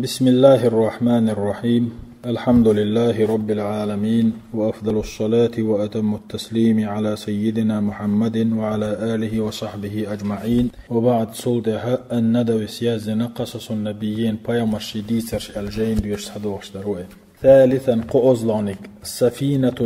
بسم الله الرحمن الرحيم. الحمد لله رب العالمين، وأفضل الصلاة وأتم التسليم على سيدنا محمد وعلى آله وصحبه أجمعين. وبعد صلتها الندو سيازنا قصص النبيين بيامر شديسر الجين ديوش حدوش دروي. ثالثا قوزلانك سفينة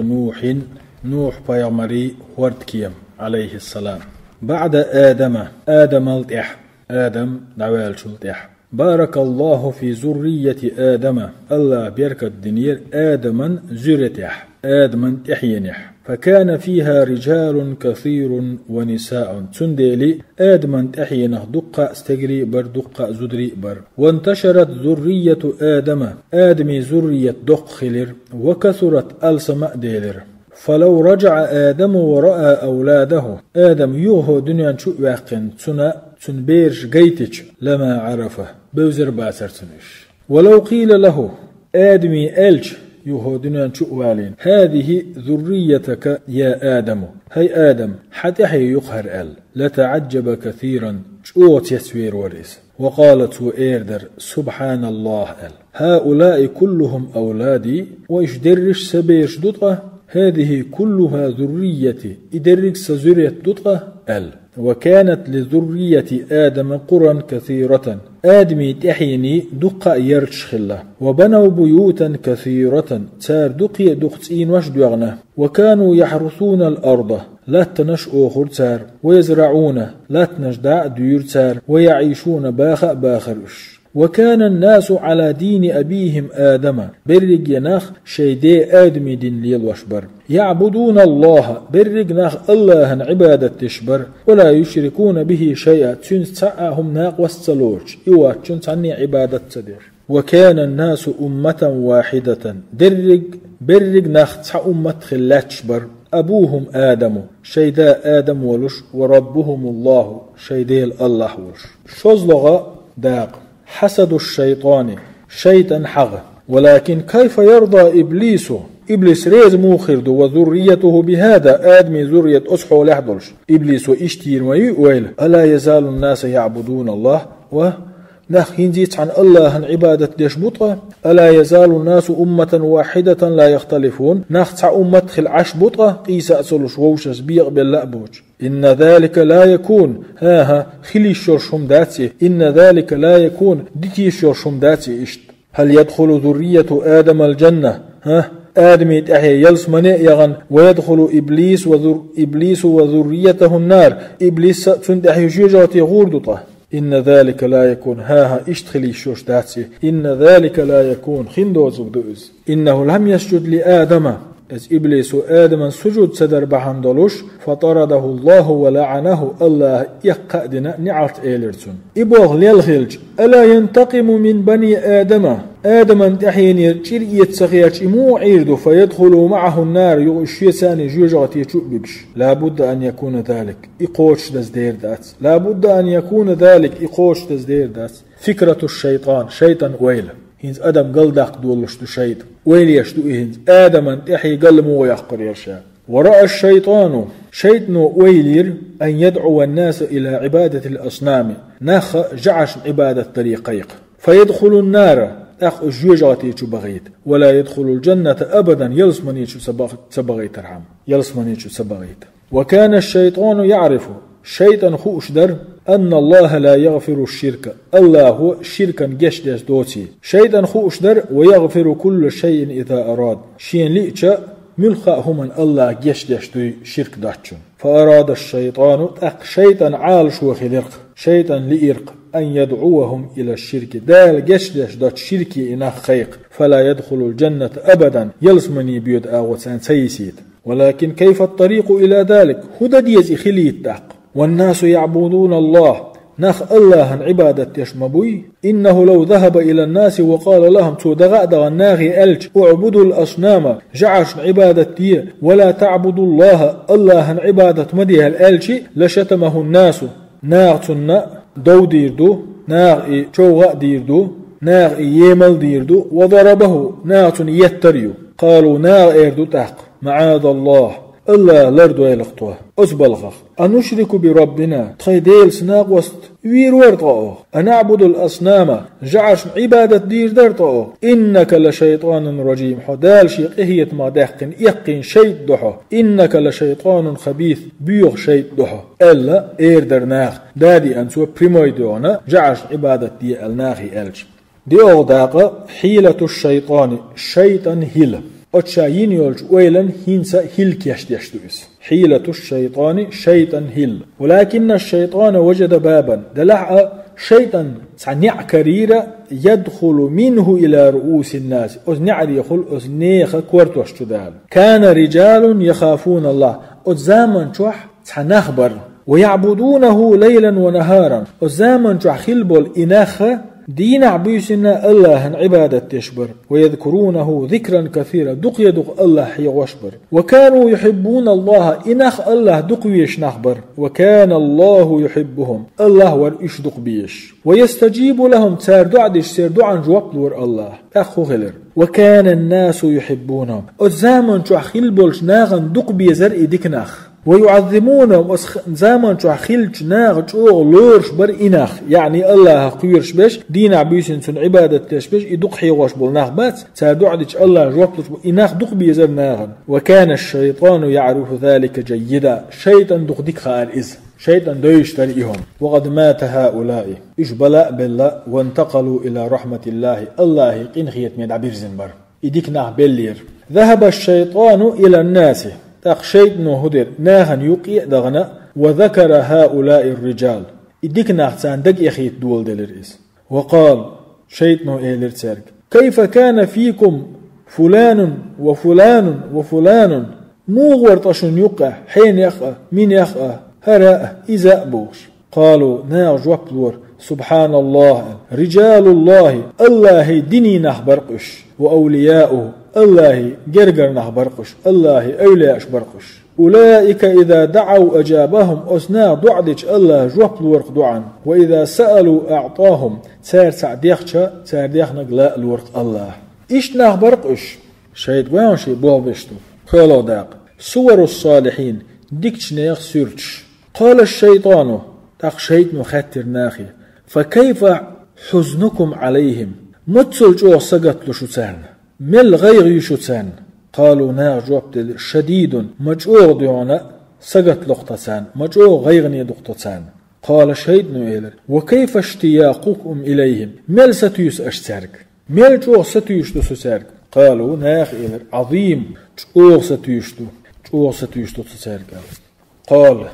نوح بيامري وردكيم عليه السلام. بعد آدم التح آدم دعوال شلتح. بارك الله في ذرية آدم، الله بيرك الدنيا آدما زرتح آدما تحينح، فكان فيها رجال كثير ونساء تندلي آدما تحينه دقة استجري بر دقة زدري بر. وانتشرت ذرية آدم ذرية دق خلر، وكثرت ألسماء ديلر. فلو رجع آدم ورأى أولاده آدم يوهو دنيا شو واقن تنبيرش جيتش لما عرفه بوزر باسر تنش. ولو قيل له آدمي ألش يوهو دنيا شو والين هذه ذريتك يا آدم، هي آدم حتى يقهر لتعجب كثيرا شوت يسوير وريس. وقالت وإيردر سبحان الله هؤلاء كلهم أولادي وإش درش سبيرش دطأ، هذه كلها ذريتي إدرك سزرية دطأ وكانت لذرية آدم قرى كثيرة، آدمي تحيني دقة يرش خلا. وبنوا بيوتا كثيرة تار دقي دقتين وشدوغنا. وكانوا يحرثون الأرض لا تنش أخر تار، ويزرعون لا تنشدع دير تار، ويعيشون باخرش. وكان الناس على دين أبيهم آدم برق يناخ شيدي آدم دين ليل وشبر، يعبدون الله برق ناخ الله عبادة تشبر، ولا يشركون به شيئا تنسعهم ناق والسلوش إيوات تنسعني عبادة تدير. وكان الناس أمة واحدة برق ناخ تسع أمة خلات شبر، أبوهم آدم شيدا آدم ولش، وربهم الله شيدي الله ولش. شوزلغة داق حسد الشيطان شيطان حغ. ولكن كيف يرضى إبليس ريز موخرد وذريته بهذا آدمي ذرية أصحو لحظلش إبليس وإشتير ويؤويل. ألا يزال الناس يعبدون الله نخ ينزيت عن الله عن عبادة ديشبطة. ألا يزال الناس أمة واحدة لا يختلفون نخ تع أمة خل عشبطة قيسا أسلش ووشس بيقبل لأبوج. إن ذلك لا يكون خلي الشرشم داتي، إن ذلك لا يكون ديتي الشرشم داتي إشت. هل يدخل ذرية آدم الجنة آدم يتأحي يلسمني يغن، ويدخل إبليس وذريته النار إبليس تندحي جيجاتي غوردطه. إن ذلك لا يكون اشتخلي الشوش داتي، إن ذلك لا يكون خندوز بدوز. إنه لم يسجد لآدم إذ إبليس آدم سجود سدر بحمدلوش، فطرده الله ولعنه الله يقعدنا نعرت إيلرتون. إبوغ ليلخلج ألا ينتقم من بني آدم انتحيني تشرية سخياتش مو عيردو فيدخلوا معه النار يغشيساني جوجغتي يتشبكش. لابد أن يكون ذلك إقوش تزدير دات، لابد أن يكون ذلك إقوش تزدير دات. فكرة الشيطان شيطان ويل هنز آدم قلدق دولش دو شيط ويل يشدو هنز آدم انتحي قل مو يحقر يرشا. ورأى الشيطان شيطنو ويلير أن يدعو الناس إلى عبادة الأصنام ناخ جعش عبادة طريقيق، فيدخل النار أخ جوجاتي بغيت، ولا يدخل الجنة أبدا يلسمني سبغيت رحم يلسمني سبغيت. وكان الشيطان يعرف شيطان خوشدر أن الله لا يغفر الشرك، الله هو شركا جشدس دوتي. شيطان خوشدر ويغفر كل شيء إذا أراد شين ليتشا ملخا من الله جشدس دو شرك داتشون. فأراد الشيطان شيطان عال شو خلق شيطان لإرق أن يدعوهم إلى الشرك دال جشدش دات شركي إنه خيق، فلا يدخل الجنة أبدا يلسمني بيد آغوتان سيسيد. ولكن كيف الطريق إلى ذلك هدى ديز إخلي التاق. والناس يعبدون الله نخ الله عن عبادة يشمبوي. إنه لو ذهب إلى الناس وقال لهم تودغأ الناغي ألج اعبدوا الأصنام جعش عبادة دي ولا تعبدوا الله عن عبادة مديها الألج لشتمه الناس ناغتنا دو ديردو ناغ شوغا ديردو ناغ يمل ديردو وضربه ناغتن يتريو. قالوا ناغ إردو تحق معاذ الله الله لردو يلقطوه أسبلغخ أنشرك بربنا تخيديل سناق وست وير ورطأه أنعبد الأصنام جعش عبادة دير درطأه إنك لشيطان رجيم حدال شيق إهية ما دحقن يقين شيط دحو إنك لشيطان خبيث بيوغ شيط دحو ألا إير درناخ دادي أنسو بريمويدونا جعش عبادة دي الناخي ألج دي أغداق حيلة الشيطان شيطان هيل أتشاين يولج ويلن هينسا هيل كيشتيشتويس حيلة الشيطان شيطان هيل ولكن الشيطان وجد بابا دلع شيطان سنع كريرة يدخل منه إلى رؤوس الناس أزنعر يخل أزنيخ كورتوش تدال كان رجال يخافون الله أزامن شوح سنخبر ويعبدونه ليلا ونهارا أزامن شوح خلبول إناخ دين عبيسنا الله عبادة تشبر ويذكرونه ذكرا كثيرا دق يدق الله يغشبر وكانوا يحبون الله إنخ الله دق يشنخبر وكان الله يحبهم الله ورئيش دق بيش ويستجيب لهم تار دعدش سير دعا جواب لور الله أخو غلر وكان الناس يحبونهم الزامن شو خلبولش ناغن دق بيزر إدك نخ ويعظمونه زمان شو خلج ناغ شو لورش بر إناخ يعني الله قيرش بش دين عبيسن سن عبادة تشبش يدق حيوش بالناخ بات سادعدش الله جوابتش إناخ دق بيزر ناغن وكان الشيطان يعرف ذلك جيدا شيطان دق ديك خارئز شيطان دويش تريهم وقد مات هؤلاء إجبلاء بالله وانتقلوا إلى رحمة الله الله قين خيت من عبير زنبر إديك ناغ بلير ذهب الشيطان إلى الناس تخشيت هدر ناهن يقي دغنا وذكر هؤلاء الرجال إديك ناخسان دق يخيت دول دلرئيس وقال شيطنو إيلر تسرق كيف كان فيكم فلان وفلان وفلان موغور تشن يقع حين يقع من يقع هراء إذا بوش قالوا ناغ جوابلور سبحان الله رجال الله الله ديني نخبرقش وأولياؤه الله جرجر نخبرقش الله أولياء برقش أولئك إذا دعوا أجابهم أسنا دعدش الله جواب الورق دعان وإذا سألوا أعطاهم سار سعديخشا سعديخ نقلاء الورق الله إيش نخبرقش شايد وينشي بوابشتو خلو داق صور الصالحين ديكش نيخ سيرتش قال الشيطان تاق شيطن خاتر ناخي فكيف حزنكم عليهم متسل جو سقط لشتان مل غير يشتان قالوا ناغ جواب شديد مجوغ ديونا سقط لقطتان مجوغ غيرني دقطتان قال شيطن إلر وكيف اشتياقكم إليهم مل ستيوس أشترك مل جو ستيوش تسرك قالوا ناغ إلر عظيم جو ستيوش تسرك قال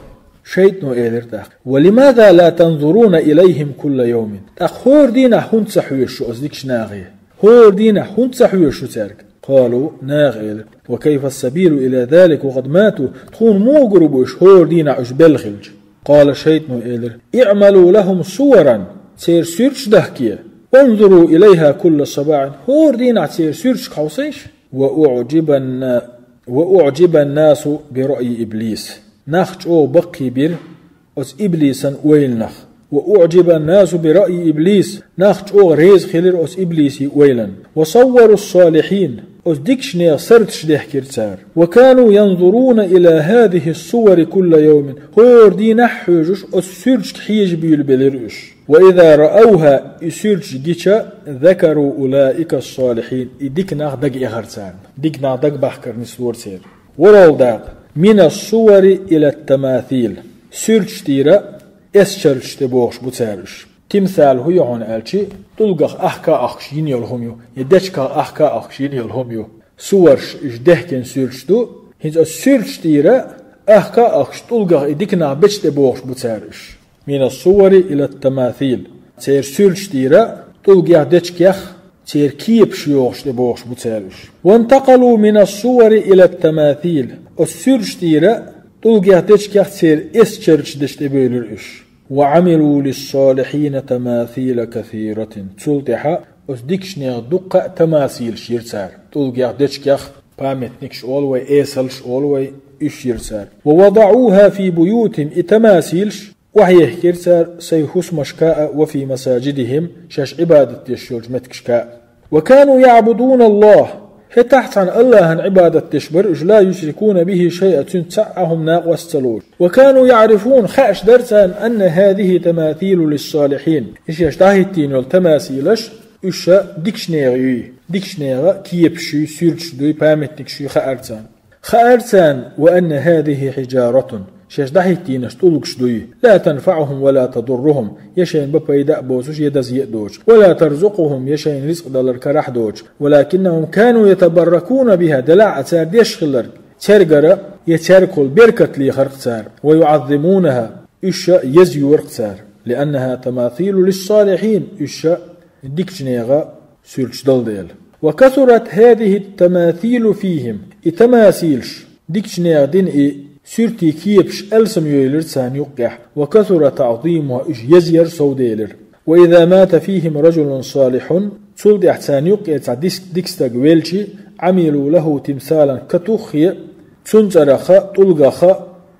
شيطن إلر تاخ ولماذا لا تنظرون إليهم كل يوم تاخ هور دينا هنت سحويش أزدكش ناغي هور دينا هنت سحويش تسرك قالوا ناغ إلر وكيف السبيل إلى ذلك وقد ماتوا تخون مو قربوش هور دينا عش بلخلج قال شيطن إلر اعملوا لهم صورا سير سيرش دهكية وانظروا إليها كل صباح هور دينا سير سيرش خوصيش وأعجب الناس برأي إبليس نخج أو بقي بير أس إبليسا ويلنخ وأعجب الناس برأي إبليس نخج أو ريز خلير أس إبليسي ويلن وصوروا الصالحين أس ديكشنير سرتش ديحكير سار وكانوا ينظرون إلى هذه الصور كل يوم هور دي نحوجش أس سيرج حيج بيلبلرش وإذا رأوها يسيرج ديشا ذكروا أولئك الصالحين إديك ناغ دق إغرسان ديك ناغ دق بحكر نسور سير ورول داق من الصور إلى التماثيل سيرج تيرا اسشرج تبوغش بوتسارش تمثال هو يعون ألشي تلقى أحكا أخشين يلهميو يدشكا أحكا أخشين يلهميو صورش إجدهكن سيرج دو هنز السيرج تيرا أحكا أخش تلقى إديكنا بيش تبوغش بوتسارش من الصور إلى التماثيل تير سيرج تيرا تلقى دشكيخ تير كيب شيوغش تبوغش بوتسارش وانتقلوا من الصور إلى التماثيل السيرج تيرا تلقى دشكيخ تير اسشرج دشتبيلرش وعملوا للصالحين تماثيل كثيرة تلتحا أصدقشنيغ دقة تماثيل شيرسار تلقى دشكيخ بامتنكش أولوي إيسلش أولوي إشيرسار ووضعوها في بيوت إتماثيلش وحيه كيرسار سيحس مشكاء وفي مساجدهم شاش عبادة يشيرج متكشكاء وكانوا يعبدون الله هتحت عن الله عن عبادة تشبر لا يشركون به شيئا تنسعهم ناق والسلوج. وكانوا يعرفون خاش درسا أن هذه تماثيل للصالحين إيش يشتهيتين والتماثيلش إيش ديكشنيغي كيبشي سيرش دوي بامتنكشي خأرتان وأن هذه حجارة شاش دحيتين اشتولكش دوي لا تنفعهم ولا تضرهم يشين ببايداء بوسوش يدزيق دوج ولا ترزقهم يشين رزق دولار كراح دوج ولكنهم كانوا يتبركون بها دلع أتار ديشخلر ترقر يتركل بركة لي خرقتار ويعظمونها إيش يزيور قتار لأنها تماثيل للصالحين إيش ديكشنيغا سيرش دل. وكثرت هذه التماثيل فيهم إتماثيلش ديكشنيغ دين سيرتي كيبش ألسم يولر سان يقح وكثر تعظيمها إش يزير سوديلر. وإذا مات فيهم رجل صالح تولد احسان يقع ديكستاق ويلشي عملوا له تمثالا كتوخي تنزرخ طلقخ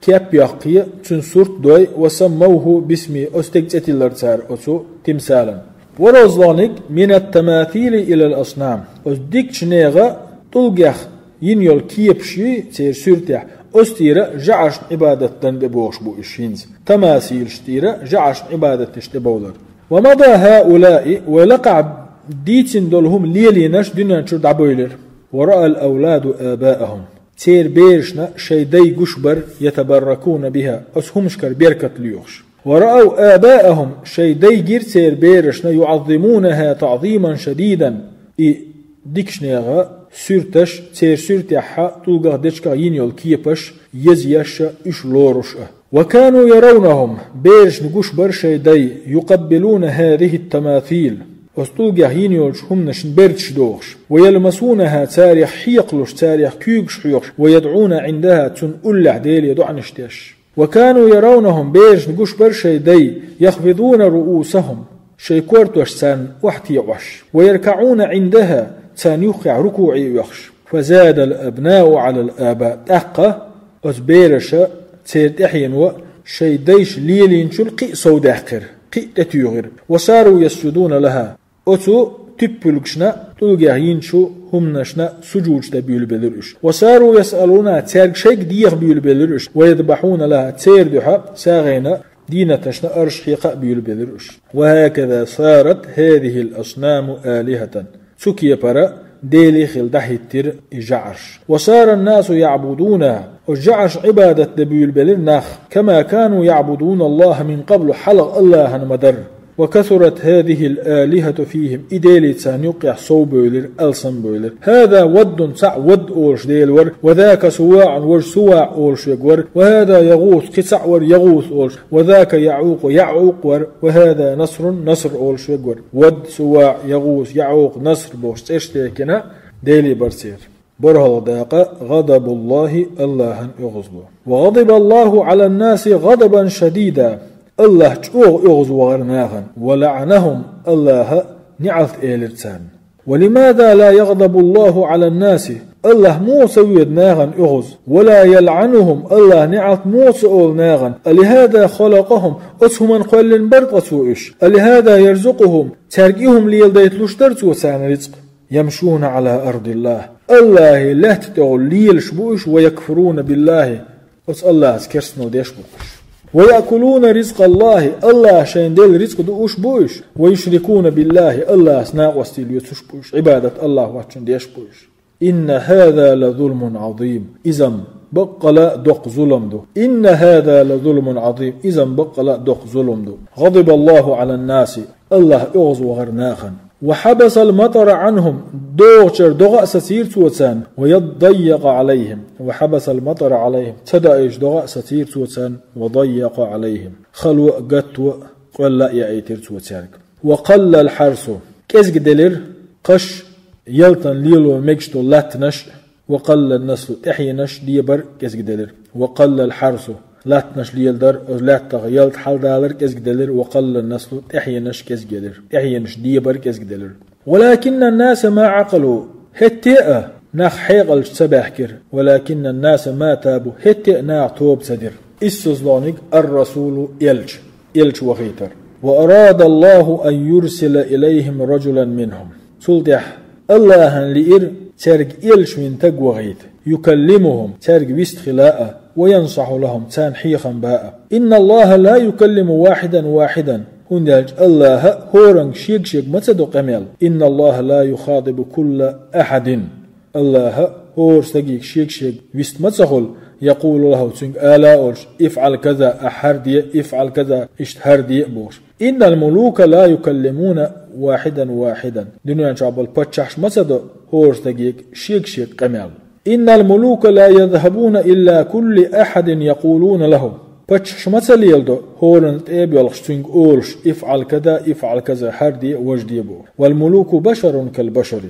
كيبيقي تنسورت دوي وسموه باسم أستجتلرتار أسو تمثالا. ورزلانك من التماثيل إلى الأصنام أصدقشنيغا طلقخ ينيول كيبشي تير سورتح أستيرا جعش عبادة دنبوش بو إشينز تماثيل شتيرا جعش عبادة تشتبولر. ومضى هؤلاء ولقع ديتين دولهم ليلينش دنيا شرد عبويلر. ورأى الأولاد آباءهم تير بيرشنا شيدي قشبر يتبركون بها أسهمشكر بيركة ليوخش. ورأوا آباءهم شيدي جير تير بيرشنا يعظمونها تعظيما شديدا ديكشنيغا سورتش تير سورتيحا تلقى ديشكا ينيول كيبش يزيش إش لورش. وكانوا يرونهم بيرش نقوش برشيدي يقبلون هذه التماثيل وستلقى ينيولش هم نشن بيرتش دوغش ويلمسونها تاريخ حيقلش تاريخ كيوغش حيوغش ويدعون عندها تنقل عديل يدعنشتش. وكانوا يرونهم بيرش نقوش برشيدي يخفضون رؤوسهم شيكورتوش سان وحتيوش ويركعون عندها سان يوقع ركوعي يخش. فزاد الأبناء على الآباء تحقه أزبيرش تسير إحيان شيديش ليلين شل قي سوداقر قي تتيغر وصاروا يسجدون لها أتو تبلغشنا تلقاهين شو هم نشنا سجود تبيل بلرش وصاروا يسألون تسير شيك ديغ بيل بلرش ويذبحون لها تسير دحا ساغينا دينة تشنا أرشحيق بيل بلرش. وهكذا صارت هذه الأصنام آلهة سكي برا ديلي خل دحيتر جعش. وصار الناس يعبدونها وجعش عبادة دبيل بلرناخ كما كانوا يعبدون الله من قبل حلق الله مدر. وكثرت هذه الآلهة فيهم إديلي تسان يقع صوبولر ألسن بولر. هذا ود سع ود أولش ديلور وذاك سواع ور سواع أولش يقور وهذا يغوث كسع ور يغوث أولش وذاك يعوق يعوق ور وهذا نصر أولش يقور ود سواع يغوث يعوق نصر بوش اشتاكنا ديلي برسير. برهل داقة غضب الله يغضبه. وغضب الله على الناس غضبا شديدا الله يغضب وغرناغن ولعنهم الله نعث إيلتسان. ولماذا لا يغضب الله على الناس الله مو سويد ناغن يغض ولا يلعنهم الله نعث مو سؤول ناغن لهذا خلقهم أسهم قل برقصوش لهذا يرزقهم ترقيهم ليلديتلوش درسو سان رزق يمشون على أرض الله لا تتغل ليلش بوش ويكفرون بالله أس الله سكرسنو ديش بوش ويأكلون رزق الله شين ديل رزق دوش بوش ويشركون بالله الله سناء وستيل يتوش بوش عبادة الله واتشن ديش بوش. إن هذا لظلم عظيم إذن بقلا دق ظلم دو. إن هذا لظلم عظيم إذن بقلا دق ظلم دو. غضب الله على الناس الله يغز وغرناخا وحبس المطر عنهم دوغشر دوغا ستير توتان ويضيق عليهم. وحبس المطر عليهم تدايش دوغا ستير توتان وضيق عليهم خلو قطو قل يأيتر توتانك. وقل الحرس كيزق دلير قش يلتن ليلو مجتو لاتنش وقل النسل احينش ديبر كيزق دلير. وقل الحرس لاتنش ليلدر لاتغ يلت حال دالر كيزق دلير. وقل النسل احينش كيزق دلير احينش ديبر كيزق دلير. ولكن الناس ما عقلوا هتئة ناخ حيقل سباحكر ولكن الناس ما تابوا هتئ ناخ توب سدر استزلانك الرسول يلج وخيتر. وأراد الله أن يرسل إليهم رجلا منهم سلطح الله لئر ترق يلشوين تقوغيت يكلمهم ترق بيستخلاء وينصح لهم تان حيخا باء إن الله لا يكلم واحدا واحدا هندج الله هورنج شيك متصدو قميل إن الله لا يخاطب كل أحد الله هور سجيك شيك ويست متصخل يقول له تنك آلا أولش افعل كذا أحردي افعل كذا اشتهردي بوش إن الملوك لا يكلمون واحدا واحدا دنيا شعب البتشحش متصدو هور سجيك شيك قميل إن الملوك لا يذهبون إلا كل أحد يقولون له بتشحش مثل يلدو هورن تيب يلخشتنج أولش افعل كذا حردي وجدي بو والملوك بشر كالبشر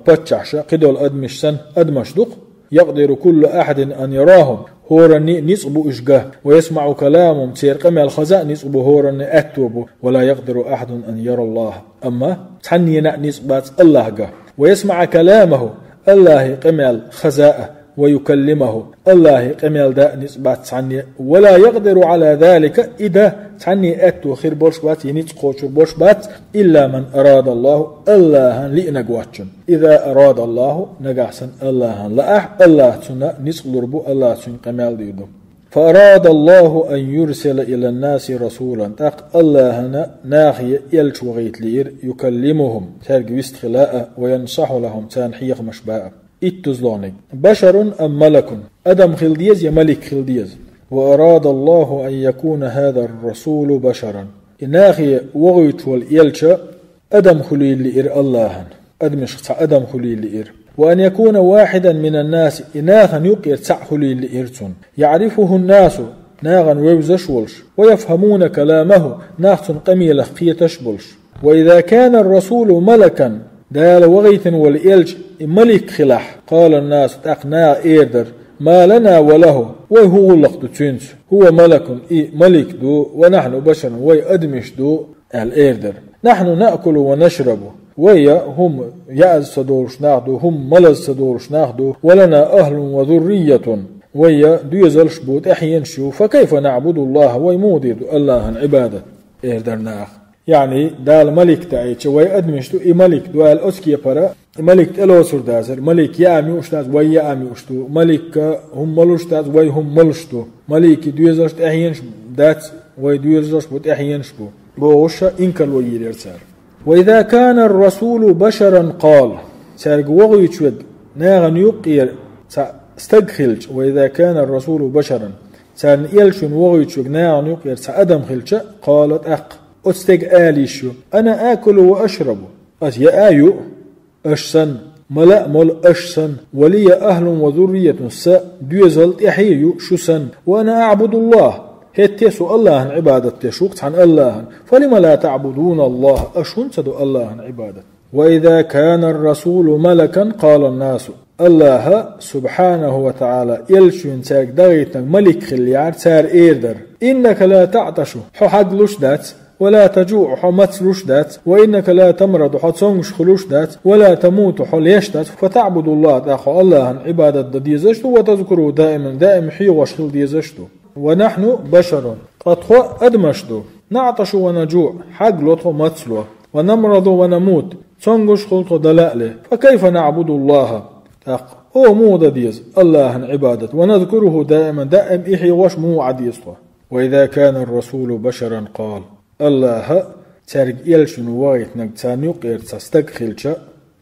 بتشحش قدول أدمش سن أدمشدق يقدر كل أحد أن يراهم هورن نصب إشجاه ويسمع كلامهم تير قمع الخزاء نصب هورن أكتوب ولا يقدر أحد أن يرى الله أما تحنينا نصبات الله جاه ويسمع كلامه الله قمع الخزاء ويكلمه الله قميل دا نسبات عني ولا يقدر على ذلك إذا عني أتو خير بوشبات ينتقوش بوشبات إلا من أراد الله لإنقواتشن إذا أراد الله نقعسن الله لأح الله تنا نسقلربو الله تن قميل ديدو فأراد الله أن يرسل إلى الناس رسولا تق الله ناخي يلشوغيت لير يكلمهم ترق ويستخلاء وينصح لهم تانحيق مشباء اتزلوني بشر أم ملك أدم خلديز يا ملك خلديز وأراد الله أن يكون هذا الرسول بشرا إناخي وغيت والإلشا أدم خليل لإر الله أدمش أدم خليل لإر وأن يكون واحدا من الناس إناخا يقير خليل لإرتون يعرفه الناس ناغا ويوزشولش ويفهمون كلامه ناختن قميلة قيتشبولش وإذا كان الرسول ملكا دال وغيث والإلج ملك خلاح قال الناس تقنا إيردر ما لنا وله وهو لقد تنس هو ملك ملك دو ونحن بشر ويأدمش دو الإيردر نحن نأكل ونشرب ويا هم يأز صدورش ناخدو هم ملز صدورش ناخدو ولنا أهل وذرية ويا ديزلش بوت أحيان شو فكيف نعبد الله ويمودد الله عبادة إيردر ناخ يعني دال ملك تايتش وي ادمشتو ملك دوال اسكي برا ملك تلوسر دازر ملك يامي اشتاز وي يامي اشتو ملك هم ملوشتاز وي هم ملشتو ملك دوزرت احينش دات وي دوزرت بوت احينش بو بوش انكل ويرسار واذا كان الرسول بشرا قال سارق وغيتشود ناغن يقير استدخلج واذا كان الرسول بشرا سان يلشن وغيتشود ناغن يقير سادم خلج قالت اق أستيق آليشو أنا آكل وأشرب يا آيو أشسن ملأ مل أشسن ولي أهل وذرية سا دوزلت إحيو شسن وأنا أعبد الله هتيسو الله عن عبادة تشوقت عن الله فلما لا تعبدون الله أشون تدو الله عن عبادة وإذا كان الرسول ملكا قال الناس الله سبحانه وتعالى يلشون تاك دغيتا ملك خليار تار إيردر إنك لا تعطش حق لشدات ولا تجوع حمت رشدات وإنك لا تمرض حتصنش خلوشدات ولا تموت حليشدات فتعبد الله تأخو الله عن عبادة ديزشتو وتذكره دائم حي وشخل ديزشتو ونحن بشر قطخو أدمشتو نعطش ونجوع حق لطخو متسلو ونمرض ونموت تنقش خلطو دلائله فكيف نعبد الله تأخو هو مو ديز الله عن عبادة ونذكره دائم إحي وش مو عديسته وإذا كان الرسول بشرا قال الله ترق يلشن وايت نقتان يقير تستقخلش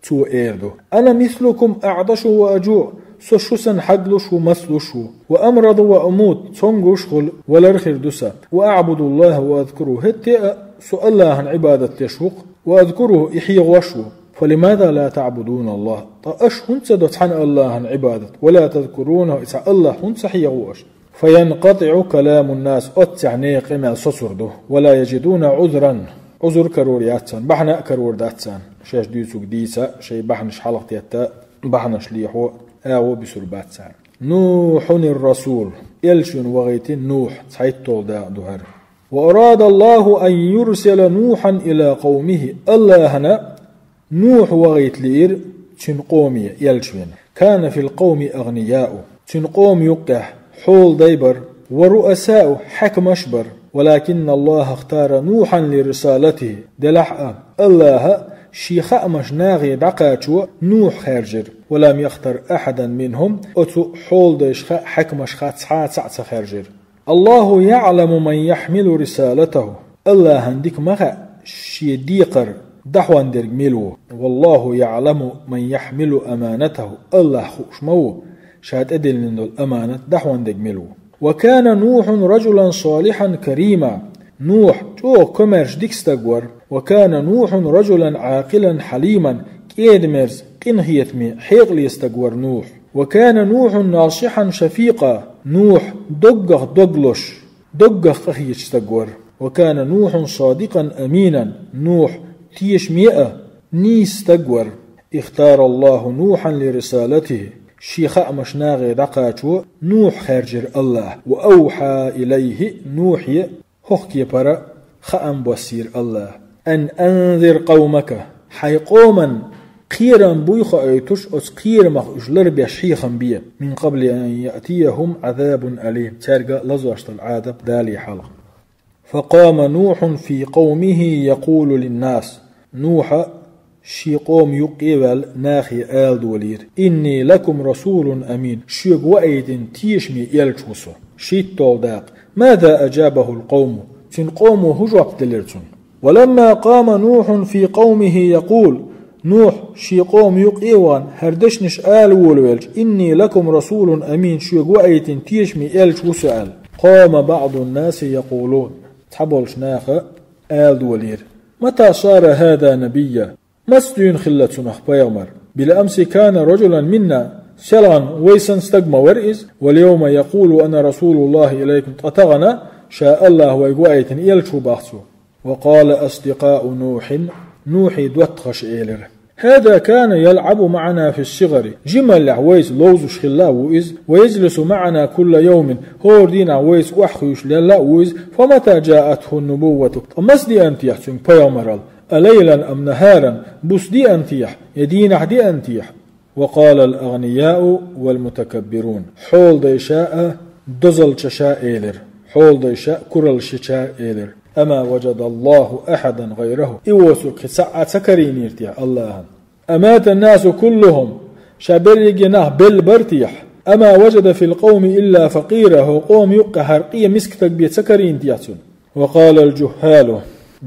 تو إيردو أنا مثلكم أعطش وأجوع سوشوسن حقلش ومثلش وأمرض وأموت تنقش خل ولرخر دسا وأعبد الله وأذكره هتئ سؤال الله عن عبادة تشوق وأذكره إحي غوشو فلماذا لا تعبدون الله طأش هنس دتحن الله عن عبادة ولا تذكرونه إسع الله هنس حي غوش فينقطع كلام الناس أتعني قمع سسرده ولا يجدون عذر كرورياتسان بحنا كرور داتسان شاش ديسوك ديسا شي بحنش حلق تيتا بحنش ليحو آو بسرباتسان نوح الرسول يلشن وغيتين نوح تحيط طول دهر وأراد الله أن يرسل نوحا إلى قومه الله هنا نوح وغيت لير تن قومي يلشن كان في القوم أغنياء تن قوم يقح حول ديبر ورؤساء حكم أشبر ولكن الله اختار نوحا لرسالته دلحأ الله شيخ أمش ناغي دقاتشو نوح خارجر ولم يختر أحدا منهم أتو حول ديش حكمش خاتسحات خارجر. الله يعلم من يحمل رسالته الله هنديك مغا شي ديقر دحوان درق ملو والله يعلم من يحمل أمانته الله خوشمو شهد أدل من الأمانة دحوان درق ملو. وكان نوح رجلا صالحا كريما نوح جو كمرش ديكستغور وكان نوح رجلا عاقلا حليما كيدمرز قنهيتمي حيق ليستغور نوح. وكان نوح ناصحا شفيقا نوح دقخ دقلش دقخ قخيشتغور. وكان نوح صادقا أمينا نوح تيش مئة نيس تغور. اختار الله نوحا لرسالته شيخ أمش ناغي دقاتو نوح خارجر الله وأوحى إليه نوح هخكي برا خأم بوسير الله أن أنذر قومك حي قوما قيرا بويخ أيتوش أس قير مخجلر بيشيخا بيه من قبل أن يأتيهم عذاب أليم تارقى لزوشت العادب دالي حلق. فقام نوح في قومه يقول للناس نوح شي قوم يقبل ناخي آل دولير إني لكم رسول أمين شيق وأيد تيشمي يلجوسو شيت طولداق. ماذا أجابه القوم تن قومه هجوب دلرتون. ولما قام نوح في قومه يقول نوح شي قوم يقيوان هردشنش آل ولويلج إني لكم رسول أمين شيق وأيد تيشمي يلجوسو آل. قام بعض الناس يقولون تحبولش ناخ آل دولير متى صار هذا نبيا مستين خلتنا بيامر. بالأمس كان رجلا منا سلان ويسن استقم ورئز واليوم يقول أنا رسول الله إليكم أتغنى شاء الله ويقوأيت إلشو بحثو. وقال أصدقاء نوح دوتخش إيلر هذا كان يلعب معنا في الصغر جمل عويس لوز شخلا وإز ويجلس معنا كل يوم هو دين عويس وحخيش للا وإز. فمتى جاءته النبوة أمسدي أنت يحسن بيامرال أليلا أم نهارا بسدي أنتيح يدين عدي أنتيح. وقال الأغنياء والمتكبرون حول ديشاء دزل ششاء إيلر حول ديشاء كرل ششاء إيلر أما وجد الله أحدا غيره إوسك ساعة سكرين يرتيح الله. أمات الناس كلهم شابريجناه بالبرتيح أما وجد في القوم إلا فقيره قوم يقى هرقية مسكتك بيت سكرين تيحسن. وقال الجهال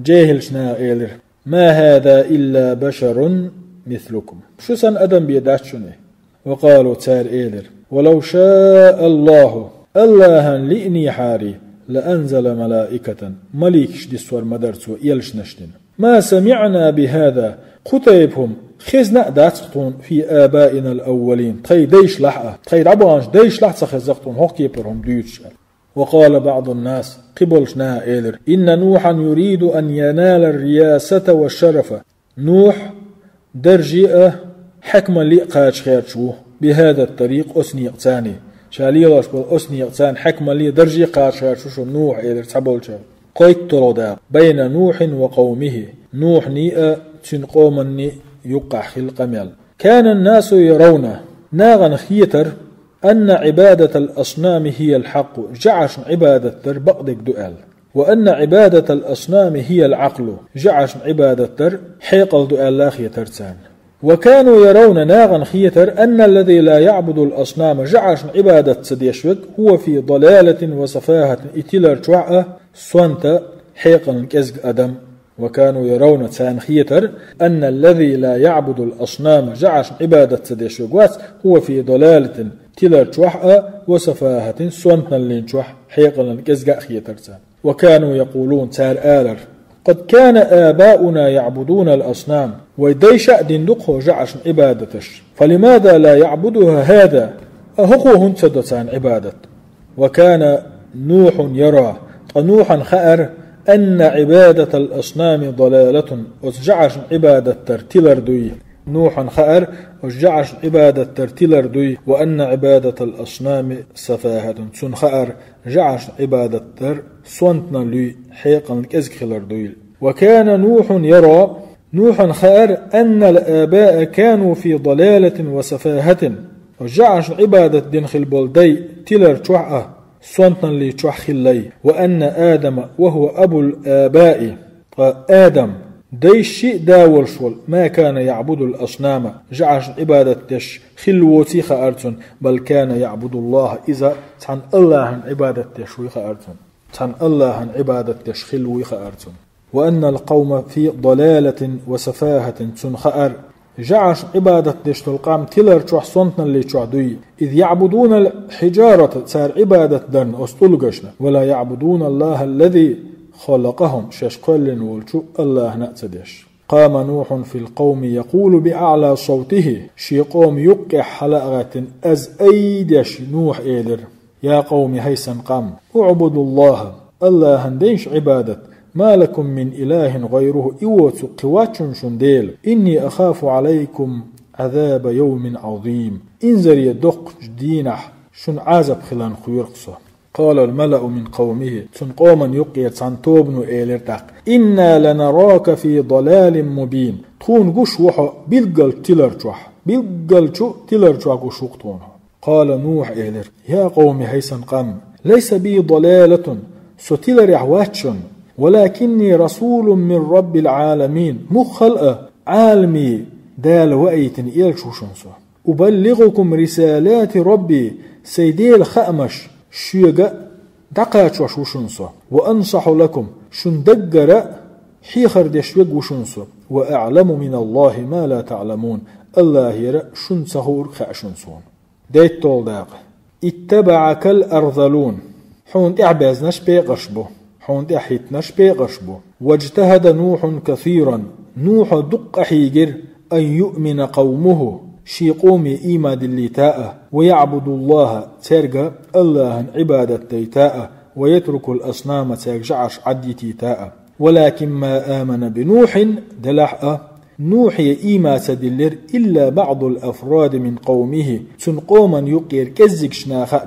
جاهل شنا إيلر ما هذا إلا بشر مثلكم شو سن أدم بيداشونه. وقالوا تار إيلر ولو شاء الله لئني حاري لأنزل ملائكة مليكش ديسور مدرسو يلش نشتن ما سمعنا بهذا قطيبهم خزنا داتستون في آبائنا الأولين تخي ديش لحقة تخي عبانش ديش لحظة خزقتون هوكيبرهم ديوتش. وقال بعض الناس قبلش نها إيلر إن نوحا يريد أن ينال الرياسة والشرف نوح درجئة حكما لقاش خير شو بهذا الطريق أسني اقتاني شالي لش بل أسني اقتان حكما لي درجي قاش خير شو نوح إيلر تحبولش. قيت طردا بين نوح وقومه نوح نيئة تنقومني يقع خلق مال. كان الناس يرون ناغا خيتر أن عبادة الأصنام هي الحق جعش عبادة در بقدك دؤال. وأن عبادة الأصنام هي العقل جعش عبادة در حيقل دؤال لا خيترتان. وكانوا يرون ناغا خيتر أن الذي لا يعبد الأصنام جعش عبادة سديشوك هو في ضلالة وسفاهة إتلر شوعة سوانت حيقل كزق أدم. وكانوا يرون تان خيتر أن الذي لا يعبد الأصنام جعش عبادة سديشوك هو في ضلالة تلر شوحة وسفاهة سوانتنا اللين شوح حيقلن كزقاء خيترتان. وكانوا يقولون تار آلر قد كان آباؤنا يعبدون الأصنام ويدي شأدين دقه جعش عبادتش فلماذا لا يعبدها هذا أهقو هنسدتان عبادة. وكان نوح يرى نوحا خأر أن عبادة الأصنام ضلالة وجعش عبادة ترتلر دوي نوحا خأر وجعش عبادة ترتلر دوي وأن عبادة الأصنام سفاهة سن خأر جعش عبادة تر سونتنا لي حيقا كزخلر دوي. وكان نوح يرى نوحا خأر أن الآباء كانوا في ضلالة وسفاهة وجعش عبادة دنخل بولدي تلر شوحة سونتنا لي شوح خلي. وأن آدم وهو أبو الآباء آدم ديش شيء داول شول ما كان يعبد الأصنام جعش عبادة تش خلوتي خارتون بل كان يعبد الله إذا تن الله عن عبادة تشوي خارتون تن الله عن عبادة تش خلوي خارتون وأن القوم في ضلالة وسفاهة تن خار جعش عبادة تش تلقام تلر تشوح صنتنا اللي تشوحدوي إذ يعبدون الحجارة صار عبادة دن أستلقشنا ولا يعبدون الله الذي خلقهم ششقل والشو الله نأتدش قام نوح في القوم يقول بأعلى صوته شي قوم يقع حلقة أز أيدش نوح إيلر يا قوم هيسن قام اعبدوا الله الله هنديش عبادة ما لكم من إله غيره إوتو قواتشن شنديل إني أخاف عليكم عذاب يوم عظيم إنزر يدق جدينح شن عازب خلان خيرقصه قال الملأ من قومه تن قوما يقيت عن توبن إيلرتاق إنا لنراك في ضلال مبين تون قش وحا بلقل تلرجوح بلقل تلرجوح قشوقتونها قال نوح إيلر يا قوم هيسن قام ليس بي ضلالة ستلرح واتشن ولكني رسول من رب العالمين مخلق عالمي دال وأيت إلشوشنسو أبلغكم رسالات ربي سيديل خأمش شيغا دقات وشوشنسو وأنصح لكم شن دقر حيخر دشوق وشنسو وأعلم من الله ما لا تعلمون الله يرى شن سهور خأشنسون ديت طول داق اتبعك الأرذلون حون تعبازناش بيقشبو حون تحيتناش بيقشبو واجتهد نوح كثيرا نوح دق حيجر أن يؤمن قومه شي قومي إيما دليتاء ويعبد الله ترجى الله عبادة تيتاء ويترك الأصنام ترجعش عدي تاء ولكن ما آمن بنوح دلح نوح إيما تدلر إلا بعض الأفراد من قومه تن قوما يقير كزك شناخأ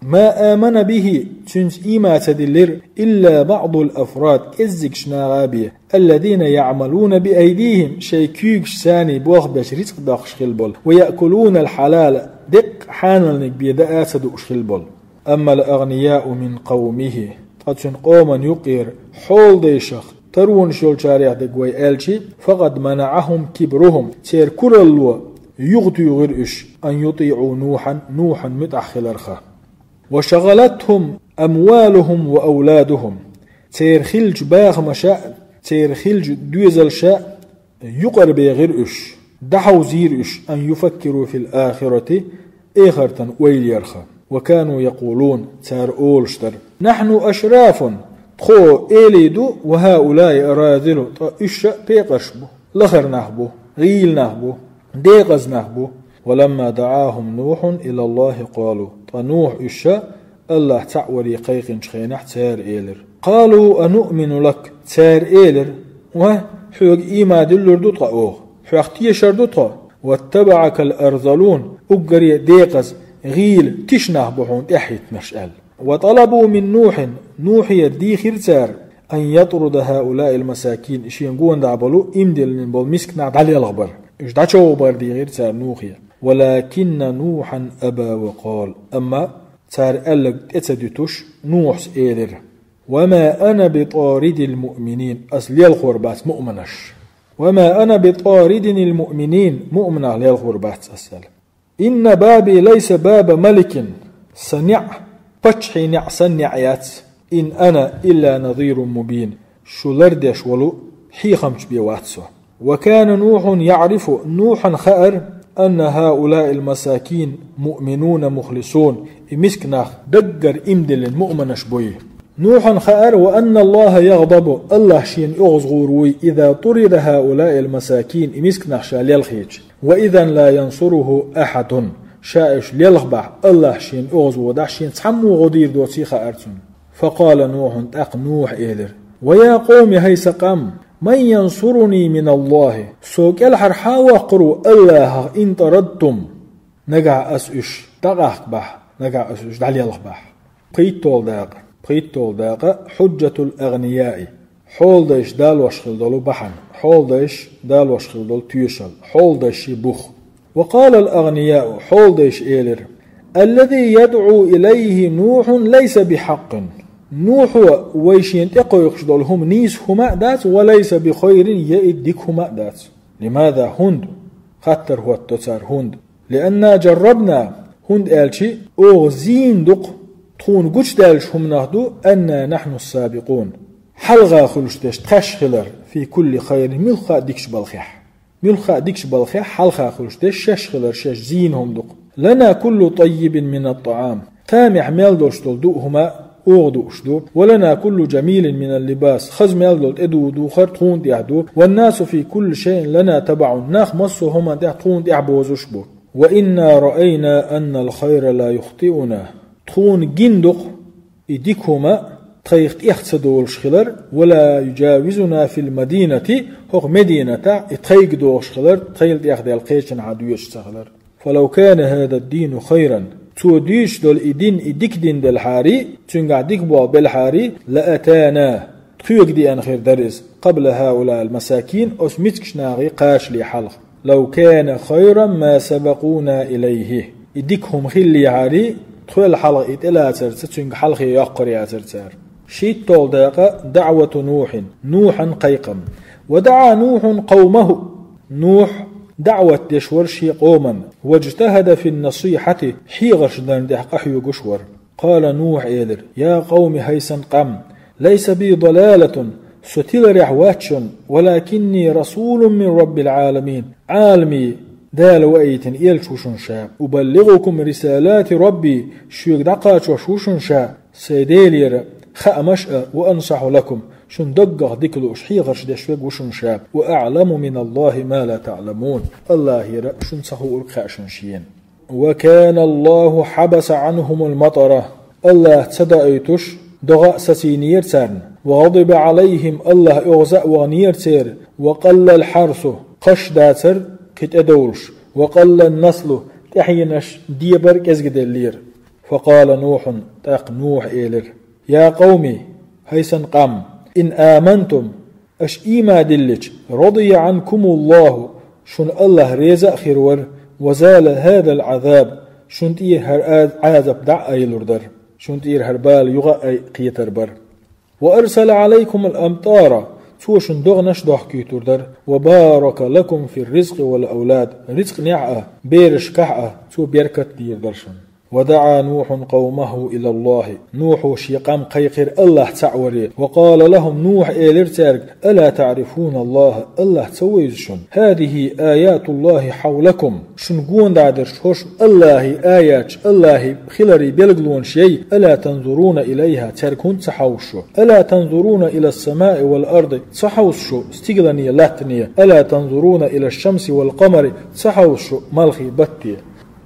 ما آمن به تنس إيما تدلر إلا بعض الأفراد كزك شناغابيه الذين يعملون بأيديهم شي كيوكش ساني بوغ باش رزق داخش خلبول ويأكلون الحلال دق حانلنك بيدا آسد خلبول أما الأغنياء من قومه تن قوما يقير حول ديشخ ترون شول شارع دقوي آلشي فقد منعهم كبرهم تير كل اللو يغطي غرئش أن يطيعوا نوحا متأخل أرخا وشغلتهم أموالهم وأولادهم تير خلج باغ مشاء تير خلج دوزل شاء يقرب غرئش دحو زيرئش أن يفكروا في الآخرة إخرة ويل يرخا وكانوا يقولون تار أولشتر نحن أشراف تخو إليدو وهؤلاء أراذلو إشا بيقشبو لخر نحبو غيل نحبو ديقز نحبو ولما دعاهم نوح إلى الله قالوا نوح إشا الله تعوري قيقن شخينح تار إيلر قالوا أنؤمن لك تار إيلر وحوق إيما دلر دوطا أوه حوق تيشر دوطا واتبعك الأرذلون أقري ديقز غيل تشنح بحون تحيت مشأل وطلبوا من نوح يدي خرتار أن يطرد هؤلاء المساكين إشين قوان دعبلو إمدل من بول مسك نعد علي الغبر إش دعشو بردي غير تار نوحيا ولكن نوحا أبى وقال أما تار ألق اتدتش نوح إيلر وما أنا بطارد المؤمنين أصل يالخوربات مؤمنش وما أنا بطارد المؤمنين مؤمنة ليالخوربات أسأل إن بابي ليس باب ملك صنع بچحي نع صنعيات إن أنا إلا نظير مبين شو لردش ولو حي خمش بيواتسو وكان نوح يعرف نوحا خأر أن هؤلاء المساكين مؤمنون مخلصون إمسكناخ دقر إمدل مؤمن شبويه نوح خأر وأن الله يغضب الله شين أغزغوروي إذا طرد هؤلاء المساكين إمسكناخ شال يلخيج وإذا لا ينصره أحد شائش ليلغبع الله شين أغزو ودع شين تحمو غدير دوتي خأرتون فقال نوح تأق نوح إيلر ويا قوم هيس قام من ينصرني من الله سوك الحرحا وقروا الله إن طردتم نقع أسئش دقاق بح نقع أسئش دعلي الغبح قيت طول داق حجة الأغنياء حول داش دال وشخل دالو بحن حول داش دال وشخل دال تيشل حول داش بخ وقال الأغنياء حول داش إيلر الذي يدعو إليه نوح ليس بحق نوح ويشين تقويقش دول هم نيس هما دات وليس بخير يئدك هما دات. لماذا هند خطر هو التسار هند؟ لأننا جربنا هند قالشي او زين دق تخون قوش دالش هم نهدو أننا نحن السابقون حلغا خلشتش تخشخلر في كل خير ملخا ديكش بالخيح ملخا ديكش بالخيح حلغا خلشتش ششخلر شش زين هم دق لنا كل طيب من الطعام تامع ميلدوش دو هما أغدو أشدو ولنا كل جميل من اللباس خز ميلدو إدو دوخر تخون ديعدو والناس في كل شيء لنا تبع ناخ مصو هما ديع تخون ديعبوزوش بو وإنا رأينا أن الخير لا يخطئنا تخون جندق إديكهما تخيخت إحتسدولش خلر ولا يجاوزنا في المدينة هو مدينة إتخيق دوش خلر تخيل ديخد القيشن عدويش تخلر فلو كان هذا الدين خيرا توديش دول إدين إديك دين دل حاري تنقع ديك بوا بالحاري لأتانا تخيق دي أن خير درس قبل هؤلاء المساكين أسمتكش ناغي قاش لي حلق لو كان خيرا ما سبقونا إليه إديكهم خلي عاري تخيل حلق إتلا ترسل تنق حلق يقري أترسل شيت طول دعوة نوحا قيقم ودعا نوح قومه نوح دعوة دشورشي قوما واجتهد في النصيحة حيغش دان دحقحيو قشور قال نوح إيدر يا قوم هيسن قم ليس بي ضلالة ستيل رحواتشن ولكني رسول من رب العالمين عالمي دال وأيتن إلشوشن شا أبلغكم رسالات ربي شيك دقات وشوشن شا سيديلير خأمشأ وأنصح لكم شن دقق ديكلو شحيغرش دشوق وشن شاب وأعلم من الله ما لا تعلمون الله يرى شن صحو الخاشن شين وكان الله حبس عنهم المطرة الله تصدقيتش دغاء سسينير سرن وغضب عليهم الله اغزاء وغنير سير وقل الحرث قش داتر كت أدولش وقل النسل تحينش ديبر كزجدلير فقال نوح تاق نوح إيلر يا قومي هيسن قام إن آمنتم أش إيما دلج رضي عنكم الله شن الله ريزا خيرور وزال هذا العذاب شن تير هر عذاب دع أي لردر شن تير هربال يغا أي قيتر بر وأرسل عليكم الأمطار تو شن دغنش ضحكي تردر وبارك لكم في الرزق والأولاد رزق نعأة بيرش كحأة تو بيركت دير درشن ودعا نوح قومه إلى الله نوح شيقام قيقر الله تعوري وقال لهم نوح إيلرتارك ألا تعرفون الله تسويزشن هذه آيات الله حولكم شنقون دادر شوش الله آيات الله خلري بلغلون شيء ألا تنظرون إليها تركون تحوشو ألا تنظرون إلى السماء والأرض تحوشو استقلني لاتنية ألا تنظرون إلى الشمس والقمر تحوشو ملخي بطي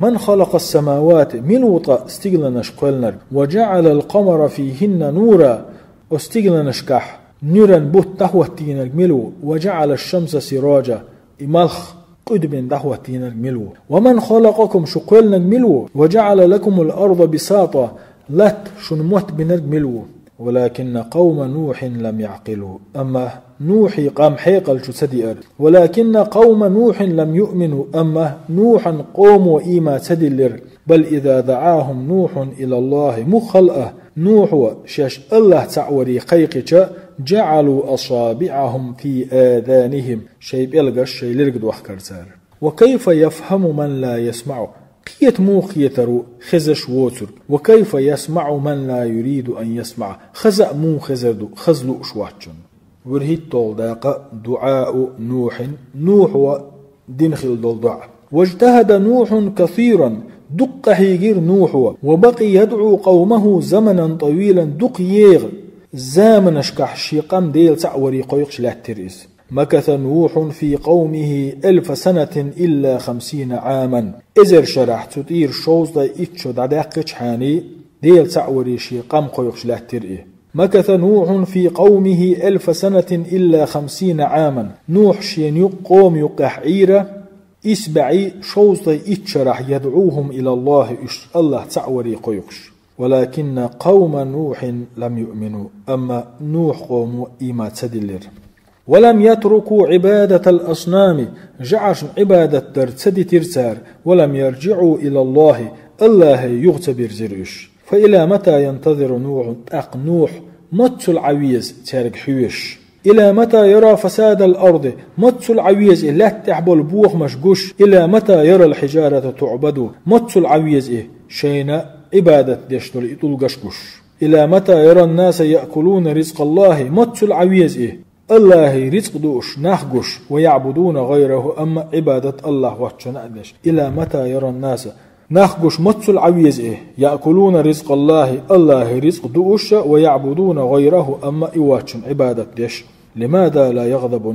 من خلق السماوات من وطا استقلنش قلنر وجعل القمر فيهن نورا استقلنش كح نورا بوت دهوتين الملو وجعل الشمس سراجا إمالخ قدبن دهوتين الملو ومن خلقكم شقلنا الملو وجعل لكم الأرض بساطة لات شنموت بن الملو ولكن قوم نوح لم يعقلوا أما نوحي قام حيقل جسدئر ولكن قوم نوح لم يؤمنوا أما نوحا قوموا إيما تدلر بل إذا دعاهم نوح إلى الله مخلأه نوح شاش الله تعوري قيقك جعلوا أصابعهم في آذانهم شيء بيلغش شيء لرقد وحكرتار وكيف يفهم من لا يسمع قيت مو قيترو خزش ووتر وكيف يسمع من لا يريد أن يسمع خزأ مو خزردو خزلو أشواتشن ورهيت طول داقة دعاء نوح ودنخل دول دعاء واجتهد نوح كثيرا دق هيجير نوح وبقي يدعو قومه زمنا طويلا دق ييغ زامن اشكح شيقام ديل تعوري قيقش لا تريس مكث نوح في قومه 1000 سنة إلا 50 عاما إزر شرح تطير شوز دا إتشو داداقش حاني ديل تعوري شيقام قيقش لا تريس مكث نوح في قومه 1000 سنة إلا 50 عاما نوح شين يقوم يقح عيرة إسبعي شوز إتشرح يدعوهم إلى الله الله تعوري قيقش ولكن قوم نوح لم يؤمنوا أما نوح قوم إيما تدلر ولم يتركوا عبادة الأصنام جعش عبادة ترتدي ترسار ولم يرجعوا إلى الله يغتبر زرش فإلى متى ينتظر نوح أق نوح متسل عويز تارك حويش إلى متى يرى فساد الأرض متسل عويز لا تحبل بوخ مشقوش إلى متى يرى الحجارة تعبد متسل عويز شينا عبادة دشتل إطول قشقش إلى متى يرى الناس يأكلون رزق الله متسل عويز الله رزق دوش نخقش ويعبدون غيره أما عبادة الله واتشن أدش إلى متى يرى الناس نخقش متسل عويز يأكلون رزق الله رزق دوش ويعبدون غيره أما إواتشن عبادة دش لماذا لا يغضب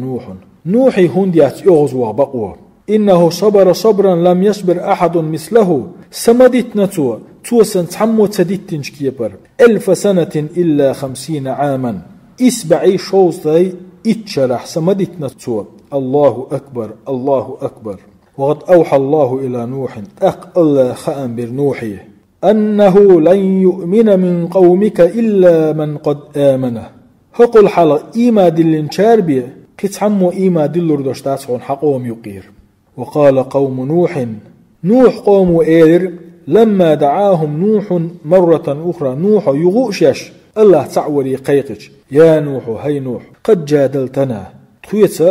نوح هنديات يغزو بقوة إنه صبر صبرا لم يصبر أحد مثله سمدت نتوى توسن تحمو تدتنش كيبر 1000 سنة إلا 50 عاما إسبعي شوزي إتشرح سمدت نتوى الله أكبر الله أكبر وقد أوحى الله إلى نوح الله خأن برنوحي أنه لن يؤمن من قومك إلا من قد آمنه هقل حالا إيما دلن شاربية كتحمو إيما دلر دوشتاسعون حقوم يقير وقال قوم نوح قوم إير لما دعاهم نوح مرة أخرى نوح يغوشش الله تعوري قيقش يا نوح هاي نوح قد جادلتنا تويتس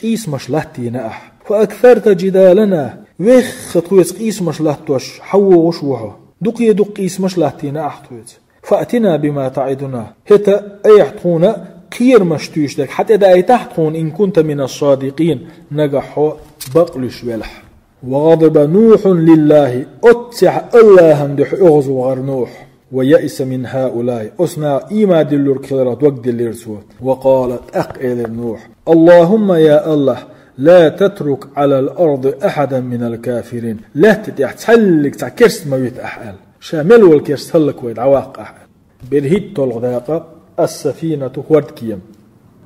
قيس مشلحتينا فأكثرت جدالنا ويخ تويتس قيس مشلحتوش حو وشوحو دقي قيس مشلحتينا تويتس فأتنا بما تعدنا هتا أيحتونا قير مشتوش لك حتى دا أيتحتون إن كنت من الصادقين نجحوا بقلش ولح وغضب نوح لله أتسح الله همدح أغزو غر نوح ويأس من هؤلاء أسنا إيما دلور كلرات وقد الليرسوت وقالت أقل نوح اللهم يا الله لا تترك على الأرض أحدا من الكافرين لا تتحلق تعكرست مويت أحال شامل والكرست هلك ويد عواق أحال برهيد طلق السفينة وردكيم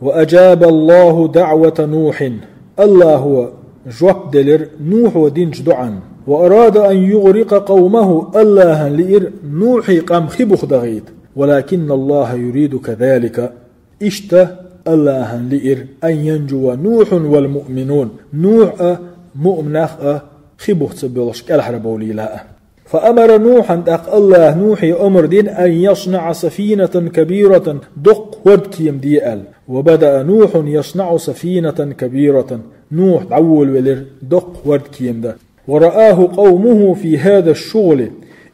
وأجاب الله دعوة نوح الله هو جواب دلر نوح ودينش دعان وأراد أن يغرق قومه الله لئر نوح قام خبخ دغيد ولكن الله يريد كذلك اشته الله لئر أن ينجو نوح والمؤمنون نوح مؤمنخ خبخ تبلش كالحربولي لا فأمر نوحا أق الله نوحي أمر دين أن يصنع سفينة كبيرة دق ودكيم ديال وبدأ نوح يصنع سفينة كبيرة نوح عول ولر دق ودكيم ده ورآه قومه في هذا الشغل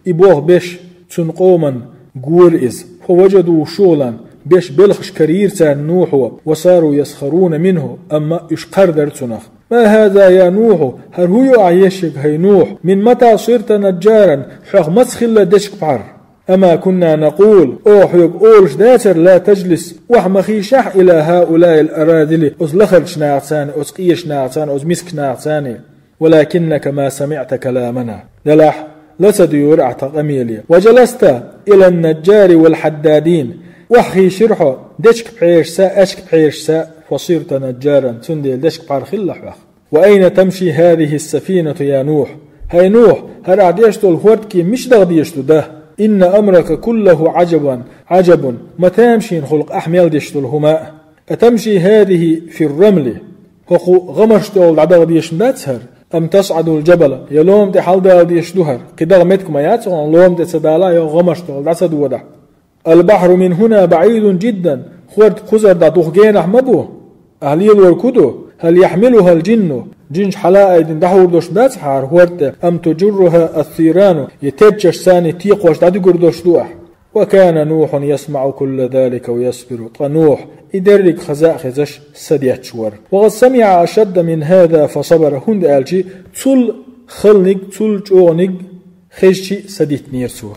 إبوه بش تنقوما قورئز فوجدوا شغلا بش بلخش كرير سان نوح وصاروا يسخرون منه أما إشقر درتنخ ما هذا يا نوح هل هو يعيشك هي نوح من متى صرت نجارا حق مسخل دشك بعر أما كنا نقول أوح يقولش داتر لا تجلس وحمخي شح إلى هؤلاء الأراذل أزلخرش ناعتان أزقيش ناعتان أزمسك ناعتان ولكنك ما سمعت كلامنا دلح لسديور اعتق أميليا وجلست إلى النجار والحدادين وحخي شرحه دشك بعيش سا أشك بعيش سا فصرت نجارا تندل دشك بعر خلح وأين تمشي هذه السفينة يا نوح هاي نوح هل عديشتو الهوردكي مش دغديشتو ده إن أمرك كله عجب ما تمشي خلق أحمل ديشتو الهماء أتمشي هذه في الرمل هو غمرشتو العدغديش مداتسهر أم تصعد الجبل يلوم تحال دغديشتوهر قدغ متكم ياتسغن لوم تسدالا يو غمرشتو العسد وده البحر من هنا بعيد جدا خورد خزر دا دوخجين أحمدو أهلي الوركودو هل يحملها الجن جنش حلاء دين دحور دوش داس حار هورت أم تجرها الثيران يتجش ساني تيقوش دادي قردوش دوح وكان نوح يسمع كل ذلك ويصبر نوح إدرك خزاء خزش سديات شور وقد سمع أشد من هذا فصبر هند آلجي تل خلنق تل جونق خشي سديت نيرسو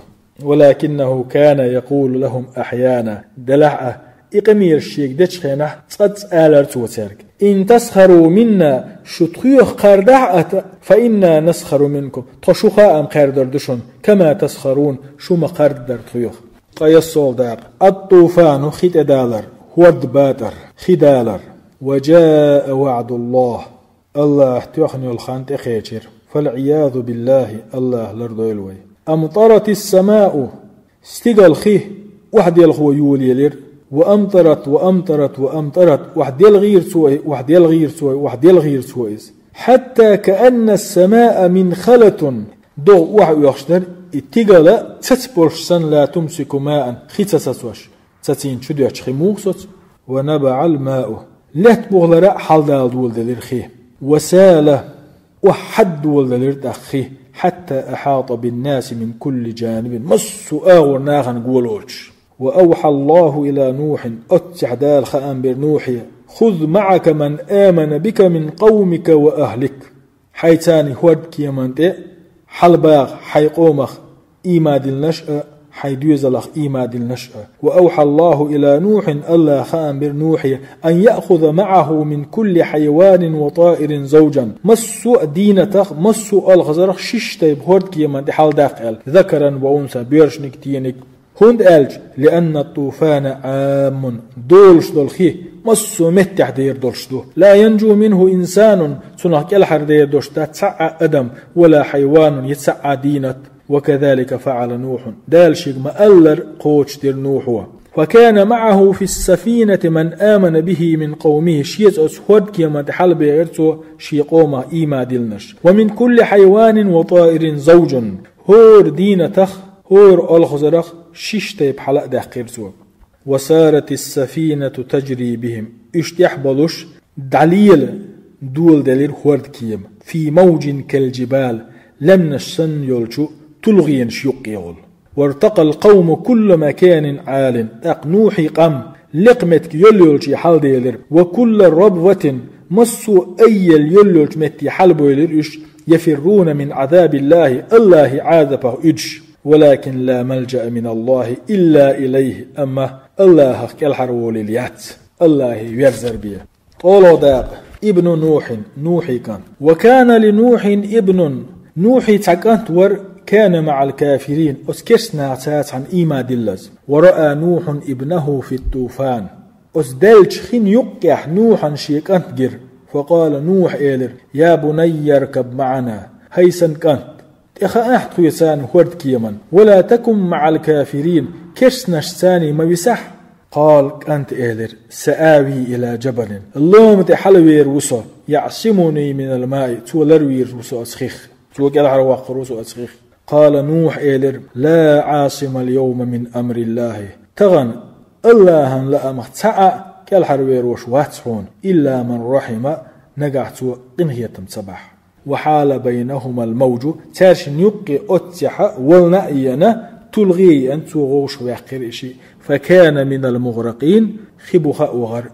ولكنه كان يقول لهم أحيانا دلعه إقمير الشيك دشخينه تصدس آلرتو ترك إن تسخروا منا شطخيوخ قردعة فإنا نسخر منكم تشوخا أم قردردشون كما تسخرون شما قردر تخيوخ قيصول داق الطوفان خيت دالر ورد باتر خدالر وجاء وعد الله تيوخني الخانت إخيتر فالعياذ بالله الله لردو يلوي أمطرت السماء استقل خيه واحد يلخو يولي لر وأمطرت واحد يلغير سوي حتى كأن السماء من خلة دو واحد يخشتر اتقال تتبرشسن لا تمسك ماء خيتسسوش تتين شدوش خموخسوت ونبع الماء لا تبغلر حلدال دول دلرخي وسال وحد دول دلردخي حتى أحاط بالناس من كل جانب مس آغر ناغن قولوش وأوحى الله إلى نوح أتعدال خأنبر نوحي خذ معك من آمن بك من قومك وأهلك حيتاني هودك يمنت حلباغ حيقومخ إيماد النشأ حيدوزلخ إيماد النشأ وأوحى الله إلى نوح الله خأنبر نوحي أن يأخذ معه من كل حيوان وطائر زوجا مسو دينتخ مسو الغزرخ ششتيب هودك يمنت حال داقل ذكرا وأنثى بيرشنك تينك هند ألج لأن الطوفان عام دولش دولخي مسو متح دير دولشدو لا ينجو منه إنسان سنحك الحر دير دولشتا تسعى أدم ولا حيوان يتسعى دينت وكذلك فعل نوح دال شيغما ألر قوش دير نوح وكان معه في السفينة من آمن به من قومه شيز أسهد كيما تحل بيرتو شيقوما إيما دلنش ومن كل حيوان وطائر زوج هور دين تخ هور الخزرخ شيشتيب حلق داقيرتو وسارت السفينة تجري بهم اشتحبلوش دليل دول دليل هورد كيم في موج كالجبال لم نشسن يلشو تلغين شيقيول وارتقى القوم كل مكان عال أقنوحي قم لقمت يلولشي حال ديلر وكل ربوة مسو أي يلولش متي حلبو يلرش يفرون من عذاب الله الله عاذبه إجش ولكن لا ملجأ من الله إلا إليه أما الله كالحرول اليات الله يرزر بيه طولو داب ابن نوحي كان وكان لنوح ابن نوحي تاكانت ور كان مع الكافرين أسكرسنا عتات عن إيما دلز ورأى نوح ابنه في الطوفان أسدلش خين يقح نوحا شيكانت جر فقال نوح إيلر يا بني يركب معنا هيسن كانت إخا أحد خيسان هورد كيمن ولا تكن مع الكافرين كرسناش ثاني ما بيسح قال أنت إيلر سآوي إلى جبل اللهم تحلوير وصا يعصمني من الماء تولروير وصا أسخيخ توقع العرواق وصا أسخيخ قال نوح إيلر لا عاصم اليوم من أمر الله تغن الله لا مختعى كالحروير وشواتهون إلا من رحم نقعت قنهية صباح وحال بينهما الموج تارش يقي أتح والنأينا تلغي أن تغوش ويحقر إشي فكان من المغرقين خبخ وغر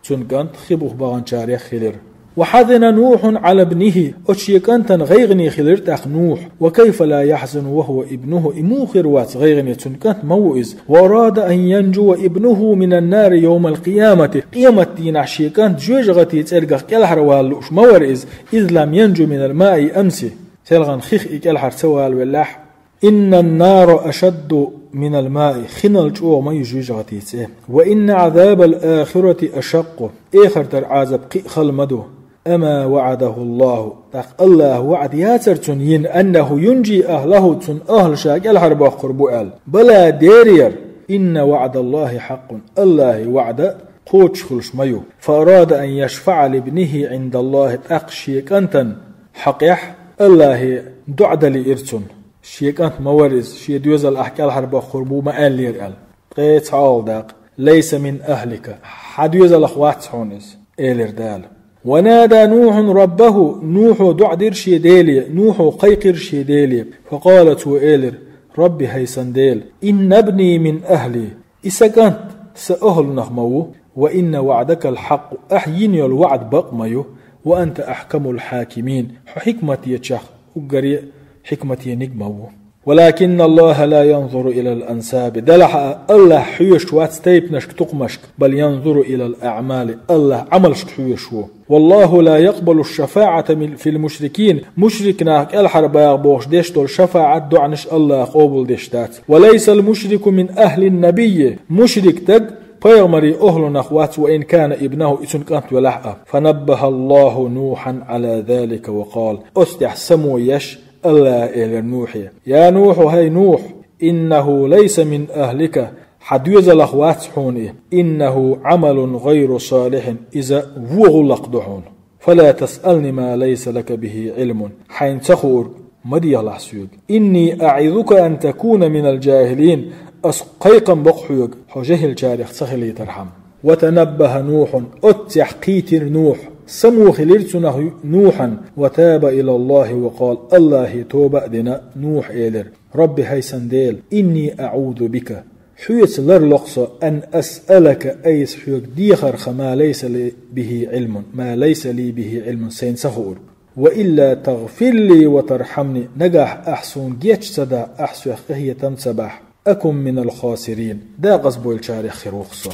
تنكانت خبخ بغنشاري خلر وحزن نوح على ابنه أتشيكانتا غيغني خلرت أخ نوح وكيف لا يحزن وهو ابنه إموخر وات غيغني تنكانت موئز وأراد أن ينجو ابنه من النار يوم القيامة قيامة دين عشيكانت جوجغتي تلقى كالحر واللوش مورئز إذ لم ينجو من الماء أمسي تلغن خيخ كالحر سوال واللح إن النار أشد من الماء خنال جو ما يجوجغتي وإن عذاب الآخرة أشق إخر ترعازب قي خلمدو أما وعده الله الله وعد ياترتن ين أنه ينجي أهله تن أهل شاك الحرب قربوال بلا ديرير إن وعد الله حق الله وعد قوتش خلش ميو فأراد أن يشفع لابنه عند الله تأقشيك أنتن حقيح الله دعد لإرتن شيك أنت مورز شي دوزل أحكي الحرب قربو ما قال لير قيت عال داق ليس من أهلك حدوزل أخوات حونس إيلر دال ونادى نوح ربه نوح دعدر شيديلي نوح قيقر شيديلي فقالت إيلر ربي هيسن ديل إن ابني من أهلي إسكانت سأهل نخمو وإن وعدك الحق أحييني الوعد بقميو وأنت أحكم الحاكمين حكمتي يتشخ وقري حكمتي نجمو ولكن الله لا ينظر إلى الأنساب دلح الله حيوش واتستيب نشك تقمشك بل ينظر إلى الأعمال الله عملشك حيوشو والله لا يقبل الشفاعة في المشركين مشركنا الحرب يغبوش ديشتو الشفاعة دعنش الله قبل ديشتات وليس المشرك من أهل النبي مشرك تق فيغمري أهل نخوات وإن كان ابنه إسن كانت ولحقة فنبه الله نوحا على ذلك وقال أستح سمو يش الله إلى نوح يا نوح هاي نوح إنه ليس من أهلك حديث الأخوات حوني إنه عمل غير صالح إذا وغلق دحون فلا تسألني ما ليس لك به علم حين تخور مدي الله سيوك إني أعظك أن تكون من الجاهلين أسقيقا بقحيوك حجهل جاريخ سخلي ترحم. وتنبه نوح أتح قيتر نوح سموخ لرسنه نوحا وتاب إلى الله وقال الله توبة دنا نوح إيلر رب هيسن ديل إني أعوذ بك حيث لرلقص أن أسألك أيس حيوك ديخر ما ليس لي به علم ما ليس لي به علم سينسهور وإلا تغفر لي وترحمني نجح أحسن جيتش سدا أحسن هي تنسبح أكن من الخاسرين دا قصبو الشارع خروخصة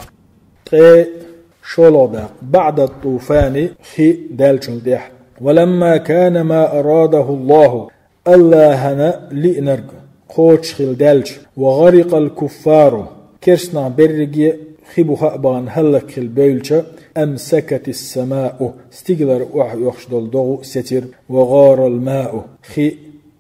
شولودا بعد الطوفان خي دالشل ديح ولما كان ما أراده الله الله هنا لئنرق قوتش خل دالش وغرق الكفار كرسنا برقي خبو خأبان هلك خل بيلش أمسكت السماء استقدر يخشدل ضغو ستر وغار الماء خي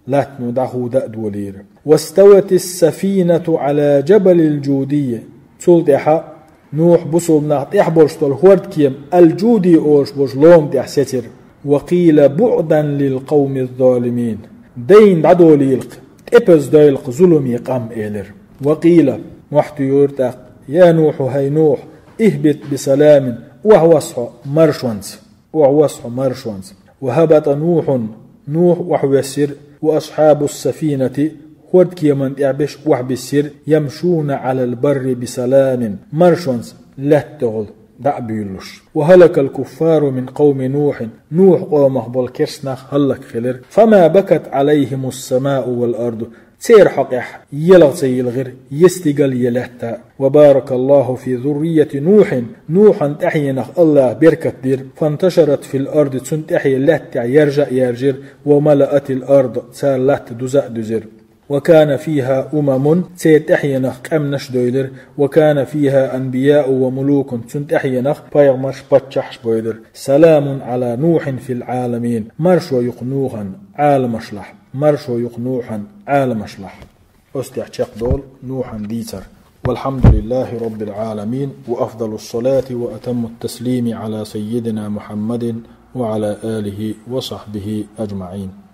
لاتنو دعو دأد ولير واستوت السفينة على جبل الجودية تلدحا نوح بصل نعط إحبرشتل هورد كيم الجودي أوش بجلوم دح ستر وقيل بعدا للقوم الظالمين دين عدو ليلق إبز دايلق ظلمي قام إيلر وقيل محتو يورتق يا نوح هاي نوح اهبط بسلام وهوصح مرشونس وهبط نوح وحو يسر وأصحاب السفينة هود كيمن يعبش وحبسير يمشون على البر بسلام مرشونس لا تغل دعبيلوش وهلك الكفار من قوم نوح قومه بالكرسنخ هلك خلر فما بكت عليهم السماء والأرض سير حقح يلغسي الغير يستقل يلهتا وبارك الله في ذرية نوحا تحينخ الله بركة دير فانتشرت في الأرض تنتحي لهتا يرجر وملأت الأرض سار لهت دزر وكان فيها سيتحينخ أمنش دويلر وكان فيها أنبياء وملوك سنتحينخ فيغمش بتشحش بويلر سلام على نوح في العالمين مرشو يقنوحا عالم أشلح مرشو يقنوحا عالم أشلح أستحشق دول نوحا ديتر والحمد لله رب العالمين وأفضل الصلاة وأتم التسليم على سيدنا محمد وعلى آله وصحبه أجمعين.